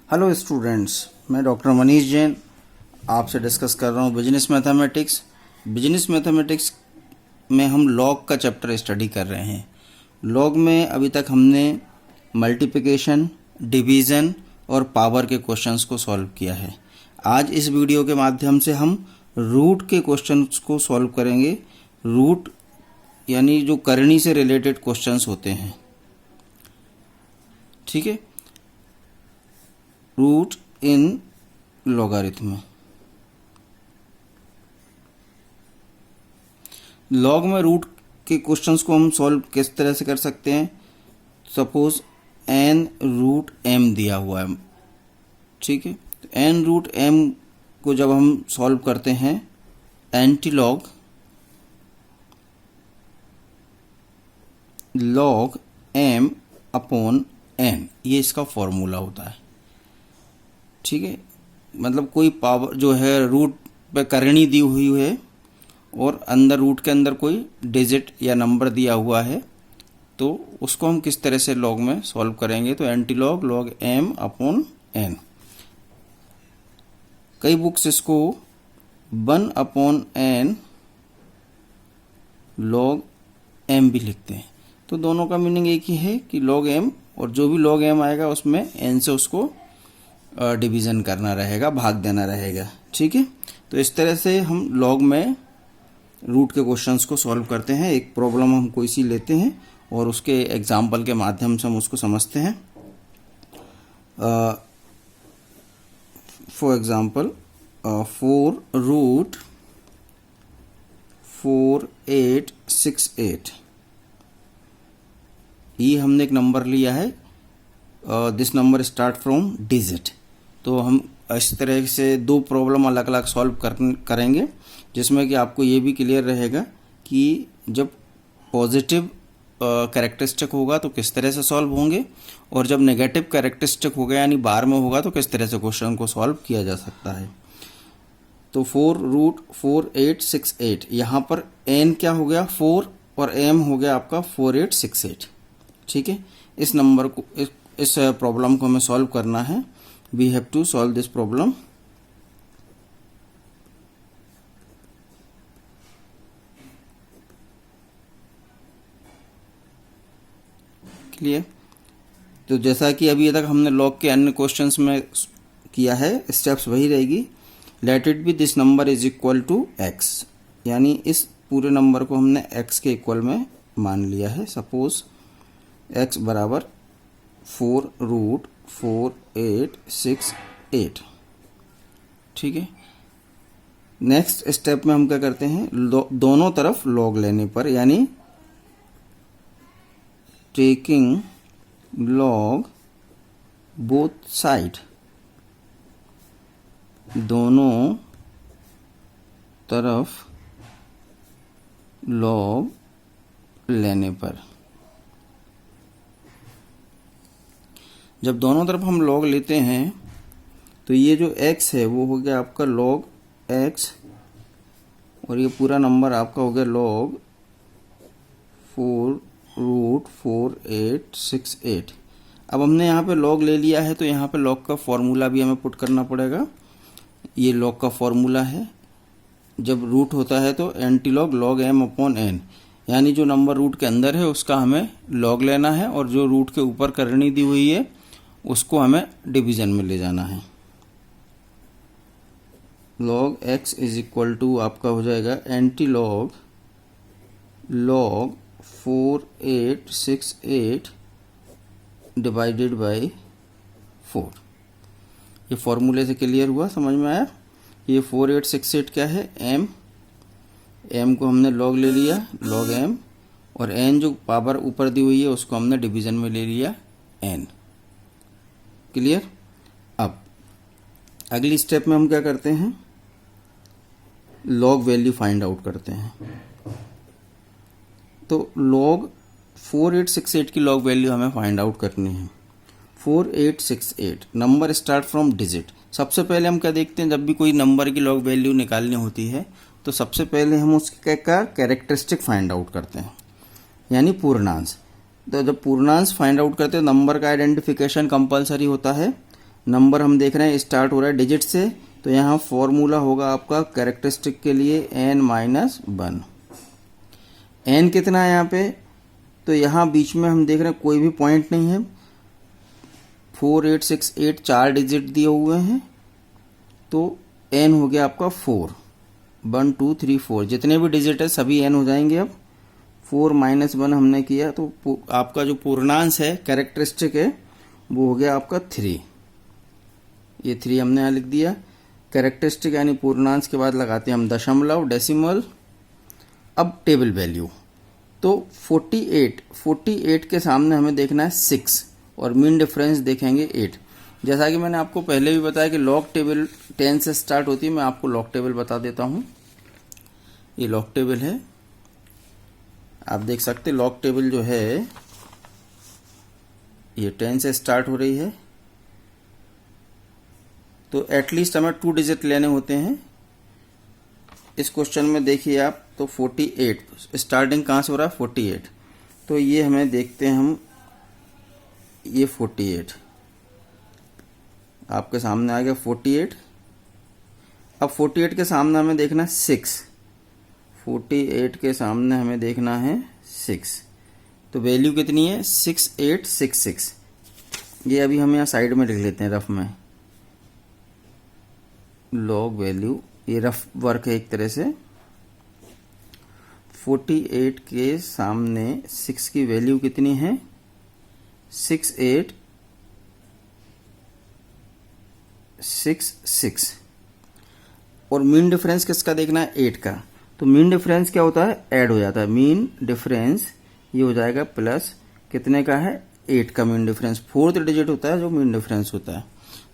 Hello students, मैं doctor Manish Jain आपसे discuss कर रहा हूँ बिजनेस मैथमेटिक्स। बिजनेस मैथमेटिक्स में हम लॉग का चैप्टर स्टडी कर रहे हैं। लॉग में अभी तक हमने मल्टीप्लिकेशन, डिवीज़न और पावर के क्वेश्चंस को सॉल्व किया है। आज इस वीडियो के माध्यम से हम रूट के क्वेश्चंस को सॉल्व करेंगे। रूट यानी जो करनी से रिलेटेड क्वेश्चंस होते हैं, ठीक है। रूट इन लॉगरिथम। लॉग में रूट के क्वेश्चंस को हम सॉल्व किस तरह से कर सकते हैं। सपोज n रूट m दिया हुआ है, ठीक है। तो n रूट m को जब हम सॉल्व करते हैं, anti log log m upon n, ये इसका फॉर्मूला होता है, ठीक है। मतलब कोई पावर जो है रूट पे करनी दी हुई है और अंदर रूट के अंदर कोई डिजिट या नंबर दिया हुआ है, तो उसको हम किस तरह से लॉग में सॉल्व करेंगे। तो anti log log m upon n। कई बुक्स इसको 1 अपॉन n log m भी लिखते हैं। तो दोनों का मीनिंग एक ही है कि log m, और जो भी log m आएगा उसमें n से उसको डिवीज़न करना रहेगा, भाग देना रहेगा, ठीक है। तो इस तरह से हम लॉग में रूट के क्वेश्चंस को सॉल्व करते हैं। एक प्रॉब्लम हम कोई सी लेते हैं और उसके एग्जाम्पल के माध्यम से हम उसको समझते हैं। फॉर एग्जाम्पल 4 रूट 4868, ये हमने एक नंबर लिया है। This number start from digit. तो हम इस तरह से दो प्रॉब्लम अलग अलग सॉल्व करेंगे, जिसमें कि आपको ये भी क्लियर रहेगा कि जब पॉजिटिव कैरेक्टरिस्टिक होगा तो किस तरह से सॉल्व होंगे, और जब नेगेटिव कैरेक्टरिस्टिक होगा यानी बार में होगा तो किस तरह से क्वेश्चन को सॉल्व किया जा सकता है। तो 4 रूट 4868, यहाँ पर n क्या हो गया 4 और m हो गया आपका 4868, ठीक है। इस नंबर को इस प्रॉब्लम को हमें सॉल्व करना है। We have to solve this problem. Clear. तो जैसा कि अभी तक हमने लॉग के अन्य क्वेश्चंस में किया है, स्टेप्स वही रहेगी। Let it be this number is equal to x, यानी इस पूरे नंबर को हमने x के इक्वल में मान लिया है। सपोज x बराबर 4 रूट 4868, ठीक है। नेक्स्ट स्टेप में हम क्या करते हैं, दोनों तरफ लॉग लेने पर, यानी टेकिंग लॉग बोथ साइड, दोनों तरफ लॉग लेने पर। जब दोनों तरफ हम लॉग लेते हैं तो ये जो x है वो हो गया आपका log x, और ये पूरा नंबर आपका हो गया log 4 रूट 4868। अब हमने यहाँ पे log ले लिया है तो यहाँ पे log का फॉर्मूला भी हमें पुट करना पड़ेगा। ये log का फॉर्मूला है। जब रूट होता है तो anti log log m upon n, यानी जो नंबर रूट के अंदर है उसका हमें log लेना है, और जो रूट के ऊपर करनी दी हुई है उसको हमें डिवीज़न में ले जाना है। log x is equal to आपका हो जाएगा anti log log 4868 divided by 4। ये फॉर्मूले से क्लियर हुआ, समझ में आया। ये 4868 क्या है, m को हमने log ले लिया log m, और n जो पावर ऊपर दी हुई है उसको हमने डिवीज़न में ले लिया n। क्लियर। अब अगली स्टेप में हम क्या करते हैं, लॉग वैल्यू फाइंड आउट करते हैं। तो log 4868 की लॉग वैल्यू हमें फाइंड आउट करनी है। 4868 नंबर स्टार्ट फ्रॉम डिजिट। सबसे पहले हम क्या देखते हैं, जब भी कोई नंबर की लॉग वैल्यू निकालनी होती है तो सबसे पहले हम उसके का कैरेक्टरिस्टिक फाइंड आउट करते हैं, यानी पूर्णांश। तो जब पूर्णांश फाइंड आउट करते हैं, नंबर का आइडेंटिफिकेशन कंपलसरी होता है। नंबर हम देख रहे हैं स्टार्ट हो रहा है डिजिट से, तो यहाँ फॉर्मूला होगा आपका कैरेक्टरिस्टिक के लिए n-1। n कितना है यहाँ पे, तो यहाँ बीच में हम देख रहे हैं कोई भी पॉइंट नहीं है। 4 8 6 8 4 डिजिट दिए हुए हैं, तो n हो गया आपका 4। 1 2 3 4 जितने भी डिजिट है सभी n हो जाएंगे। अब 4 - 1 हमने किया, तो आपका जो पूर्णांश है कैरेक्टरिस्टिक है वो हो गया आपका 3। ये 3 हमने यहाँ लिख दिया। कैरेक्टरिस्टिक यानी पूर्णांश के बाद लगाते हैं हम दशमलव, डेसिमल। अब टेबल वैल्यू, तो 48 के सामने हमें देखना है 6 और मीन डिफरेंस देखेंगे 8। जैसा कि मैंने आपको पहले भी बताया कि लॉग टेबल 10 से स्टार्ट होती है। मैं आपको लॉग टेबल बता देता हूँ। ये लॉग टेबल है, आप देख सकते लॉग टेबल जो है ये 10 से स्टार्ट हो रही है। तो एटलीस्ट हमें 2 डिजिट लेने होते हैं। इस क्वेश्चन में देखिए आप, तो 48 स्टार्टिंग कहाँ से हो रहा है 48, तो ये हमें देखते हैं हम, ये 48 आपके सामने आ गया 48। अब 48 के सामने हमें देखना है 6। 48 के सामने हमें देखना है 6, तो वैल्यू कितनी है 6866। ये अभी हम यहाँ साइड में लिख लेते हैं रफ में, लॉग वैल्यू, ये रफ वर्क है एक तरह से। 48 के सामने 6 की वैल्यू कितनी है 6866। और मीन डिफरेंस किसका देखना है 8 का। तो मीन डिफरेंस क्या होता है, ऐड हो जाता है। मीन डिफरेंस ये हो जाएगा प्लस कितने का है 8 का मीन डिफरेंस। 4th डिजिट होता है जो मीन डिफरेंस होता है,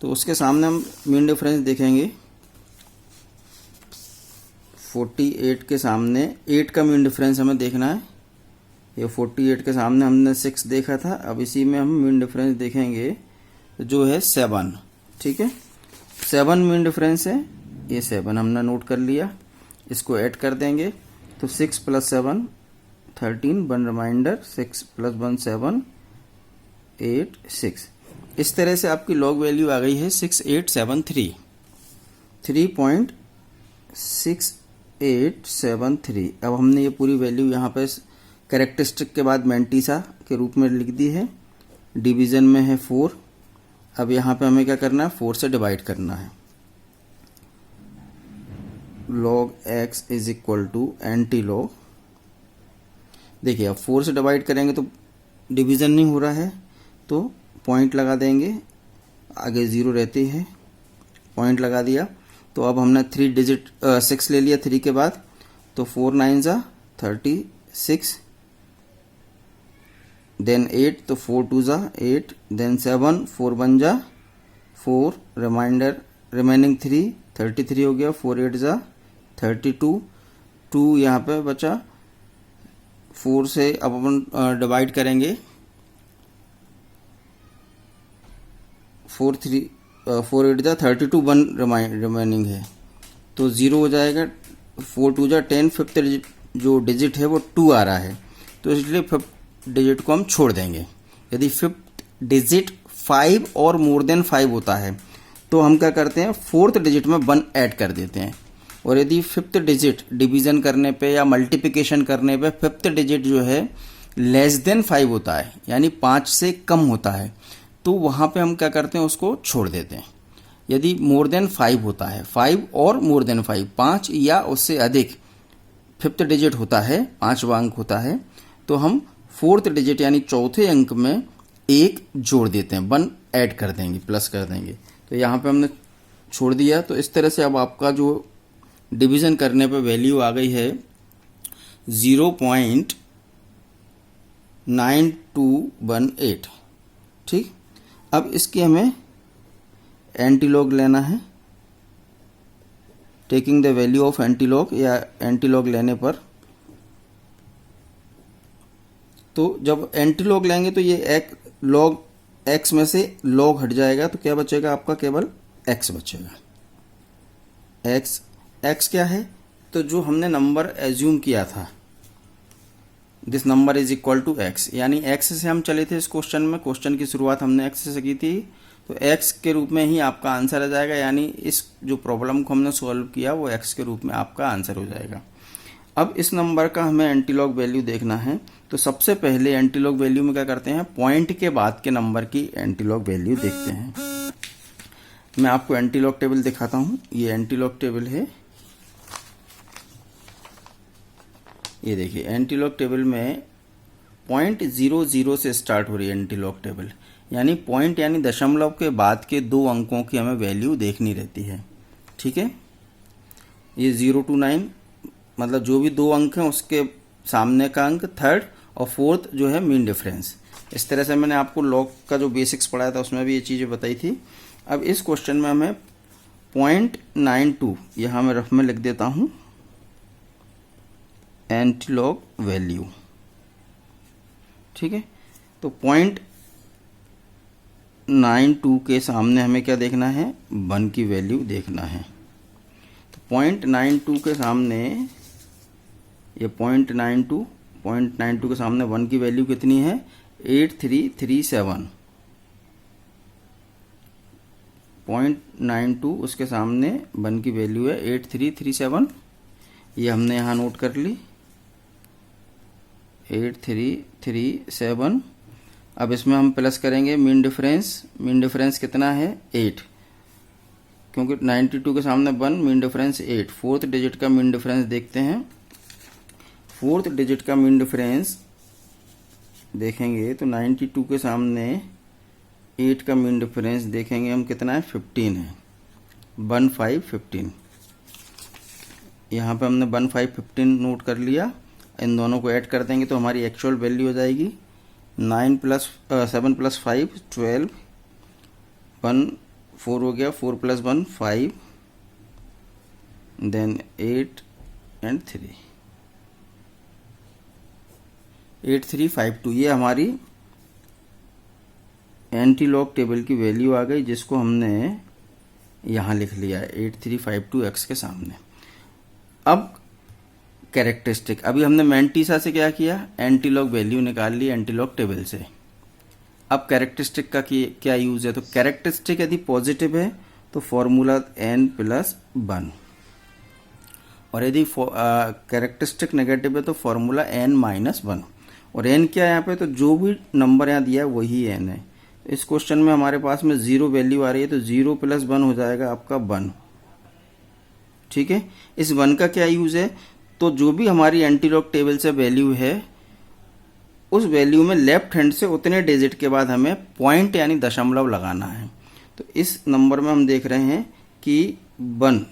तो उसके सामने हम मीन डिफरेंस देखेंगे। 48 के सामने 8 का मीन डिफरेंस हमें देखना है। ये 48 के सामने हमने 6 देखा था, अब इसी में हम मीन डिफरेंस देखेंगे जो है 7। ठीक है, 7 मीन डिफरेंस है। ये 7 हमने नोट कर लिया, इसको ऐड कर देंगे, तो 6 + 7 13, 1 रिमाइंडर, 6 + 1 7 8 6। इस तरह से आपकी लॉग वैल्यू आ गई है 6873, 3.6873। अब हमने ये पूरी वैल्यू यहाँ पे कैरेक्टरिस्टिक के बाद मैंटीसा के रूप में लिख दी है। डिवीजन में है 4। अब यहाँ पे हमें क्या करना है 4 से डिवाइड करना है। log x is equal to anti log. देखिए अब 4 से डिवाइड करेंगे तो डिवीजन नहीं हो रहा है, तो पॉइंट लगा देंगे, आगे 0 रहती है, पॉइंट लगा दिया। तो अब हमने 3 डिजिट 6 ले लिया 3 के बाद, तो 4 9 जा 36, देन 8, तो 4 2 जा 8, देन 7, 4 1 जा 4, रिमाइंडर रिमेनिंग 3 33 हो गया, 4 8 जा 32, 2 यहाँ पे बचा। 4 से अब अपन डिवाइड करेंगे, 4 8 जा 32, 1 रिमेनिंग है, तो 0 हो जाएगा। 4 2 जा 10, 5th जो डिजिट है वो 2 आ रहा है, तो इसलिए 5th डिजिट को हम छोड़ देंगे। यदि 5th डिजिट 5 और मोर देन 5 होता है तो हम क्या करते हैं 4th डिजिट में 1 ऐड कर देते हैं। और यदि 5th डिजिट डिवीजन करने पे या मल्टीप्लिकेशन करने पे 5th डिजिट जो है लेस देन 5 होता है, यानी 5 से कम होता है, तो वहाँ पे हम क्या करते हैं उसको छोड़ देते हैं। यदि मोर देन 5 होता है, 5 और मोर देन 5, 5 या उससे अधिक 5th डिजिट होता है, 5वां अंक होता है, तो हम 4th डिजिट यानी चौथे अंक में 1 जोड़ देते हैं, 1 ऐड कर देंगे, प्लस कर देंगे। तो यहाँ पे हमने छोड़ दिया। तो इस तरह से अब आपका जो डिवीजन करने पे वैल्यू आ गई है 0.9218। ठीक, अब इसकी हमें एंटीलॉग लेना है। Taking the value of antilog, या एंटीलॉग लेने पर, तो जब एंटीलॉग लेंगे तो ये लॉग x में से log हट जाएगा, तो क्या बचेगा आपका, केवल x बचेगा। x क्या है, तो जो हमने नंबर एज्यूम किया था, this number is equal to x, यानी x से हम चले थे इस क्वेश्चन में। क्वेश्चन की शुरुआत हमने x से की थी, तो x के रूप में ही आपका आंसर आ जाएगा, यानी इस जो प्रॉब्लम को हमने सॉल्व किया वो x के रूप में आपका आंसर हो जाएगा। अब इस नंबर का हमें एंटीलॉग वैल्यू देखना है, तो सबसे पहले एंटीलॉग वैल्यू में क्या करते हैं, पॉइंट के बाद के नंबर की एंटीलॉग वैल्यू देखते हैं। मैं आपको एंटीलॉग टेबल दिखाता हूं। ये एंटीलॉग टेबल है, ये देखिए एंटीलॉग टेबल में 0.00 से स्टार्ट हो रही है एंटीलॉग टेबल, यानी पॉइंट यानी दशमलव के बाद के 2 अंकों की हमें वैल्यू देखनी रहती है। ठीक है, ये 0 to 9 मतलब जो भी 2 अंक हैं उसके सामने का अंक, थर्ड और फोर्थ जो है मीन डिफरेंस। इस तरह से मैंने आपको लॉग का जो बेसिक्स पढ़ाया था उसमें भी ये चीज़ें बताई थी। अब इस क्वेश्चन में हमें 0.92 यहाँ मैं रफ में लिख देता हूँ एंटीलॉग वैल्यू। ठीक है, तो 0.92 के सामने हमें क्या देखना है, 1 की वैल्यू देखना है। तो 0.92 के सामने ये 0.92 के सामने 1 की वैल्यू कितनी है, 8337। 0.92 उसके सामने 1 की वैल्यू है 8337। ये हमने यहाँ नोट कर ली 8337। अब इसमें हम प्लस करेंगे मीन डिफरेंस कितना है 8, क्योंकि 92 के सामने 1, मीन डिफरेंस 8। फोर्थ डिजिट का मीन डिफरेंस देखते हैं। फोर्थ डिजिट का मीन डिफरेंस देखेंगे तो 92 के सामने 8 का मीन डिफरेंस देखेंगे हम कितना है, 15 है, 1515। यहाँ पे हमने 1515 नोट कर लिया। इन दोनों को ऐड कर देंगे तो हमारी एक्चुअल वैल्यू हो जाएगी 7 + 5 12, 1 4 हो गया, 4 + 1 5, देन 8 एंड 3, 8352। ये हमारी एंटीलॉग टेबल की वैल्यू आ गई, जिसको हमने यहाँ लिख लिया है 8352x के सामने। अब कैरेक्टरिस्टिक, अभी हमने मैंटीसा से क्या किया, एंटीलॉग वैल्यू निकाल ली एंटीलॉग टेबल से। अब कैरेक्टरिस्टिक का क्या यूज है, तो कैरेक्टरिस्टिक यदि पॉजिटिव है तो फॉर्मूला n + 1, और यदि कैरेक्टरिस्टिक नेगेटिव है तो फॉर्मूला n - 1। और n क्या है यहाँ पे, तो जो भी नंबर यहाँ दिया है वही n है। इस क्वेश्चन में हमारे पास में 0 वैल्यू आ रही है, तो 0 + 1 हो जाएगा आपका 1। ठीक है, इस 1 का क्या यूज है, तो जो भी हमारी एंटीलॉग टेबल से वैल्यू है उस वैल्यू में लेफ्ट हैंड से उतने डिजिट के बाद हमें पॉइंट यानी दशमलव लगाना है। तो इस नंबर में हम देख रहे हैं कि 1,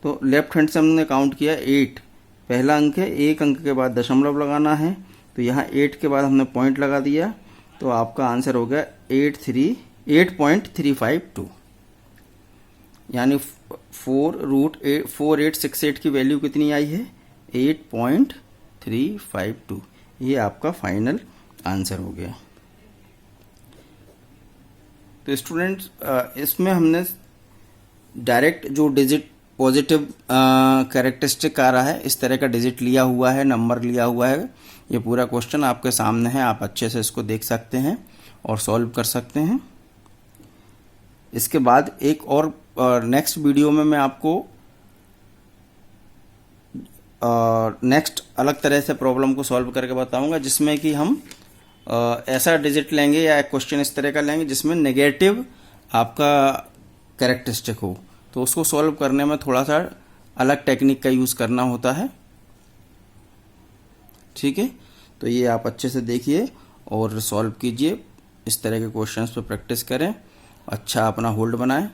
तो लेफ्ट हैंड से हमने काउंट किया 8, पहला अंक है, 1 अंक के बाद दशमलव लगाना है, तो यहाँ 8 के बाद हमने पॉइंट लगा दिया, तो आपका आंसर हो गया 8.352, यानी 4√4868 की वैल्यू कितनी आई है, 8.352। ये आपका फाइनल आंसर हो गया। तो स्टूडेंट्स, इसमें हमने डायरेक्ट जो डिजिट पॉजिटिव कैरेक्टरिस्टिक आ रहा है, इस तरह का डिजिट लिया हुआ है, नंबर लिया हुआ है। ये पूरा क्वेश्चन आपके सामने है, आप अच्छे से इसको देख सकते हैं और सॉल्व कर सकते हैं। इसके बाद एक और नेक्स्ट वीडियो में मैं आपको नेक्स्ट अलग तरह से प्रॉब्लम को सॉल्व करके बताऊंगा, जिसमें कि हम ऐसा डिजिट लेंगे या क्वेश्चन इस तरह का लेंगे जिसमें नेगेटिव आपका कैरेक्टरिस्टिक हो, तो उसको सॉल्व करने में थोड़ा सा अलग टेक्निक का यूज़ करना होता है। ठीक है, तो ये आप अच्छे से देखिए और सॉल्व कीजिए, इस तरह के क्वेश्चंस पे प्रैक्टिस करें, अच्छा अपना होल्ड बनाएं।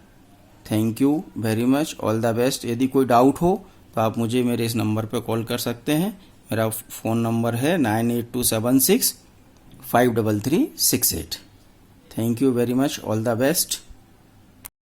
Thank you very much, all the best. यदि कोई डाउट हो तो आप मुझे मेरे इस नंबर पे कॉल कर सकते हैं। मेरा फ़ोन नंबर है 9827653368। Thank you very much, all the best.